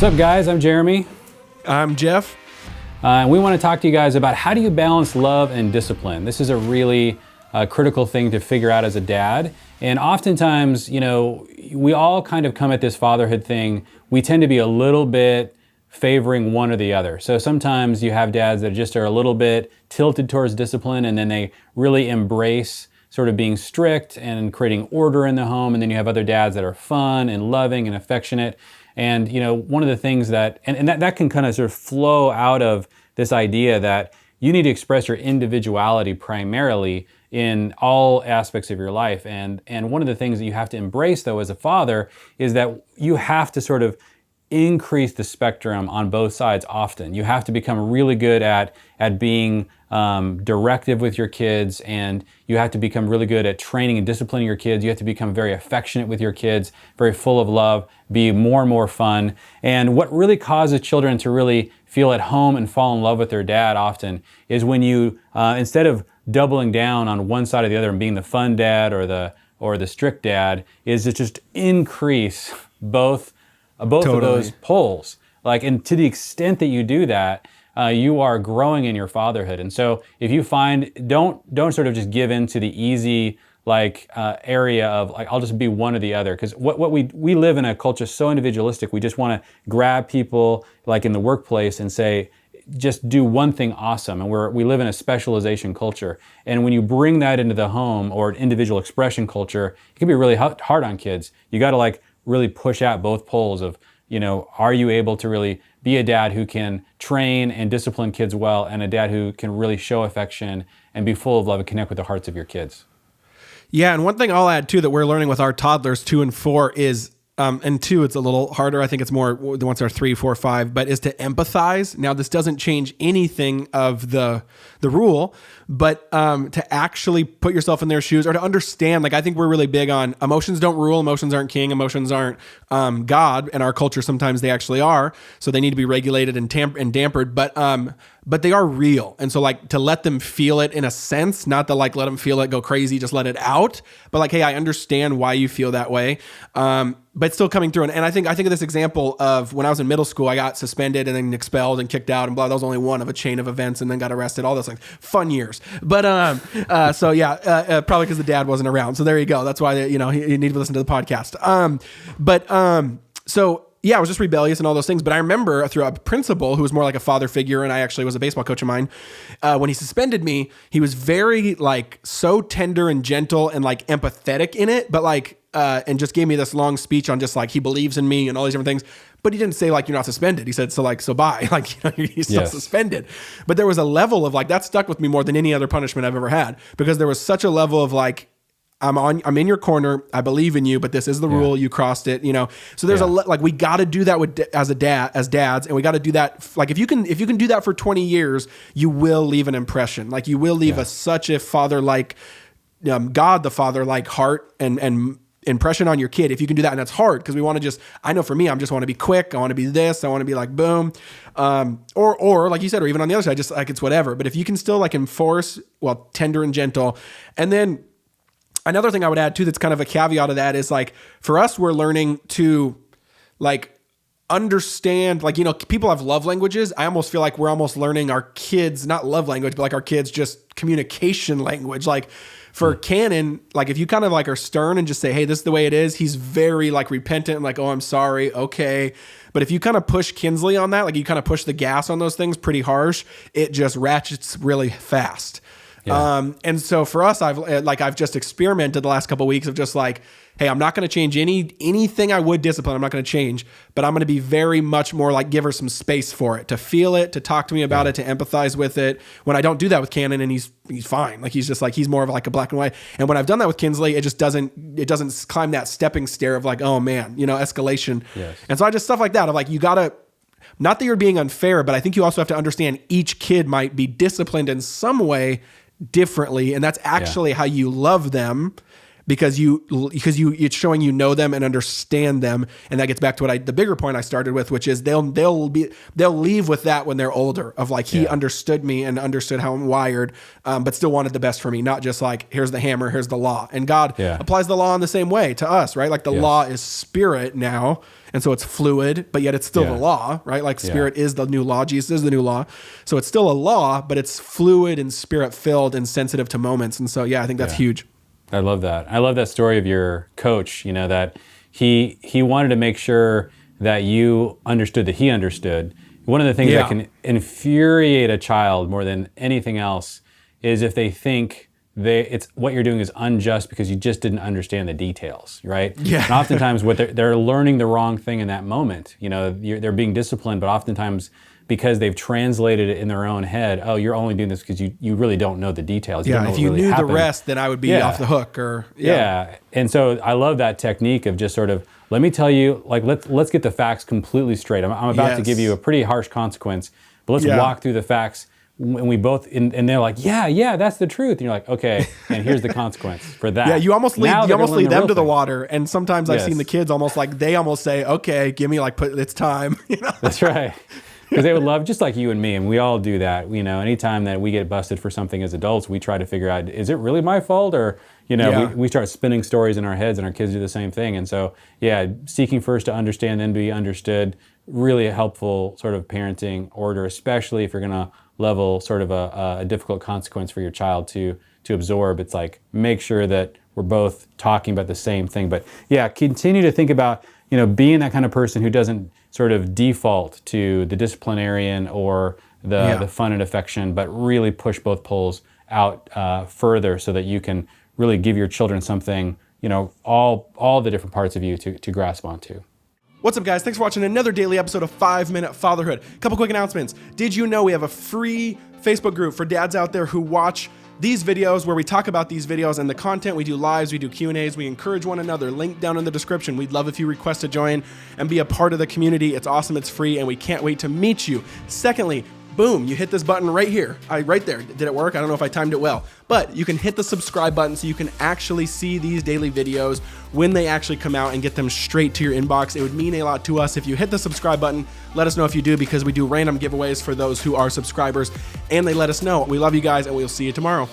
What's up, guys? I'm Jeremy. I'm Jeff. And we want to talk to you guys about how do you balance love and discipline. This is a really critical thing to figure out as a dad. And oftentimes, you know, we all kind of come at this fatherhood thing. We tend to be a little bit favoring one or the other. So sometimes you have dads that just are a little bit tilted towards discipline, and then they really embrace sort of being strict and creating order in the home. And then you have other dads that are fun and loving and affectionate. And, you know, one of the things that, and that can kind of sort of flow out of this idea that you need to express your individuality primarily in all aspects of your life. And one of the things that you have to embrace, though, as a father, is that you have to sort of increase the spectrum on both sides often. You have to become really good at being directive with your kids, and you have to become really good at training and disciplining your kids. You have to become very affectionate with your kids, very full of love, be more and more fun. And what really causes children to really feel at home and fall in love with their dad often is when you, instead of doubling down on one side or the other and being the fun dad or the strict dad, is to just increase both totally. Of those poles. And to the extent that you do that, you are growing in your fatherhood. And so if you find, don't sort of just give in to the easy area of I'll just be one or the other. Because what we live in a culture so individualistic, we just want to grab people in the workplace and say, just do one thing awesome. And we live in a specialization culture. And when you bring that into the home or individual expression culture, it can be really hard on kids. You got to really push out both poles of, are you able to really be a dad who can train and discipline kids well, and a dad who can really show affection and be full of love and connect with the hearts of your kids? Yeah, and one thing I'll add too that we're learning with our toddlers 2 and 4 is, and 2 it's a little harder. I think it's more once they're 3, 4, 5, but is to empathize. Now this doesn't change anything of the rule, but to actually put yourself in their shoes or to understand. I think we're really big on emotions don't rule, emotions aren't king, emotions aren't God. In our culture, sometimes they actually are, so they need to be regulated and dampered. But they are real, and so to let them feel it in a sense, not to let them feel it, go crazy, just let it out. But hey, I understand why you feel that way. But still coming through. And I think of this example of when I was in middle school, I got suspended and then expelled and kicked out and blah. That was only one of a chain of events, and then got arrested. All those things, fun years. But probably because the dad wasn't around. So there you go. That's why you need to listen to the podcast. So yeah, I was just rebellious and all those things. But I remember through a principal who was more like a father figure, and I actually was a baseball coach of mine. When he suspended me, he was very so tender and gentle and empathetic in it, but and just gave me this long speech on just he believes in me and all these different things. But he didn't say you're not suspended. He said, so bye. You're still suspended. But there was a level of that stuck with me more than any other punishment I've ever had, because there was such a level of I'm in your corner. I believe in you, but this is the rule. You crossed it, So there's we got to do that as dads, and we got to do that. If you can do that for 20 years, you will leave an impression. You will leave such a father-like, God the Father-like heart and impression on your kid if you can do that. And that's hard because we want to I know for me, I just want to be quick. I want to be this. I want to be boom. Or like you said, or even on the other side, just it's whatever. But if you can still enforce, tender and gentle. And then another thing I would add too, that's kind of a caveat of that is for us, we're learning to understand, people have love languages. I almost feel we're almost learning our kids, not love language, but our kids just communication language. For Cannon, if you kind of are stern and just say, hey, this is the way it is, he's very repentant and oh, I'm sorry. Okay. But if you kind of push Kinsley on that, you kind of push the gas on those things pretty harsh, it just ratchets really fast. Yeah. And so for us, I've just experimented the last couple of weeks of just hey, I'm not going to change anything I would discipline. I'm not going to change, but I'm going to be very much more give her some space for it, to feel it, to talk to me about it, to empathize with it. When I don't do that with Cannon, and he's fine. He's just he's more of a black and white. And when I've done that with Kinsley, it just doesn't climb that stepping stair of oh man, escalation. Yes. And so I just stuff like that of you gotta, not that you're being unfair, but I think you also have to understand each kid might be disciplined in some way differently. And that's actually how you love them. because it's showing you know them and understand them. And that gets back to the bigger point I started with, which is they'll leave with that when they're older, of like, he understood me and understood how I'm wired, but still wanted the best for me, not just like, here's the hammer, here's the law. And God applies the law in the same way to us, right? Like the law is spirit now. And so it's fluid, but yet it's still the law, right? Like spirit is the new law. Jesus is the new law. So it's still a law, but it's fluid and spirit filled and sensitive to moments. And so, I think that's huge. I love that. I love that story of your coach, that he wanted to make sure that you understood that he understood. One of the things that can infuriate a child more than anything else is if they think it's what you're doing is unjust because you just didn't understand the details, right? Yeah. And oftentimes they're learning the wrong thing in that moment. They're being disciplined, but oftentimes because they've translated it in their own head, oh, you're only doing this because you really don't know the details. You don't know if you what really knew happened. the rest, then I would be off the hook. And so I love that technique of just sort of, let me tell you, like, let's get the facts completely straight. I'm about to give you a pretty harsh consequence, but let's walk through the facts. And we both, and they're like, yeah, that's the truth. And you're like, okay, and here's the consequence for that. Yeah, you almost lead them to the water. And sometimes I've seen the kids almost like, they almost say, okay, give me it's time. That's right. Because they would love, just like you and me, and we all do that. Anytime that we get busted for something as adults, we try to figure out, is it really my fault? Or, we start spinning stories in our heads, and our kids do the same thing. And so, seeking first to understand, then be understood, really a helpful sort of parenting order, especially if you're going to level sort of a difficult consequence for your child to absorb. It's like, make sure that we're both talking about the same thing. But continue to think about, being that kind of person who doesn't sort of default to the disciplinarian or the fun and affection, but really push both poles out further so that you can really give your children something, all the different parts of you to grasp onto. What's up, guys? Thanks for watching another daily episode of 5 Minute Fatherhood. Couple quick announcements. Did you know we have a free Facebook group for dads out there who watch these videos, where we talk about these videos and the content? We do lives, we do Q&As, we encourage one another. Link down in the description. We'd love if you request to join and be a part of the community. It's awesome, it's free, and we can't wait to meet you. Secondly, boom, you hit this button right here, right there. Did it work? I don't know if I timed it well, but you can hit the subscribe button so you can actually see these daily videos when they actually come out and get them straight to your inbox. It would mean a lot to us if you hit the subscribe button. Let us know if you do, because we do random giveaways for those who are subscribers, and they let us know. We love you guys, and we'll see you tomorrow.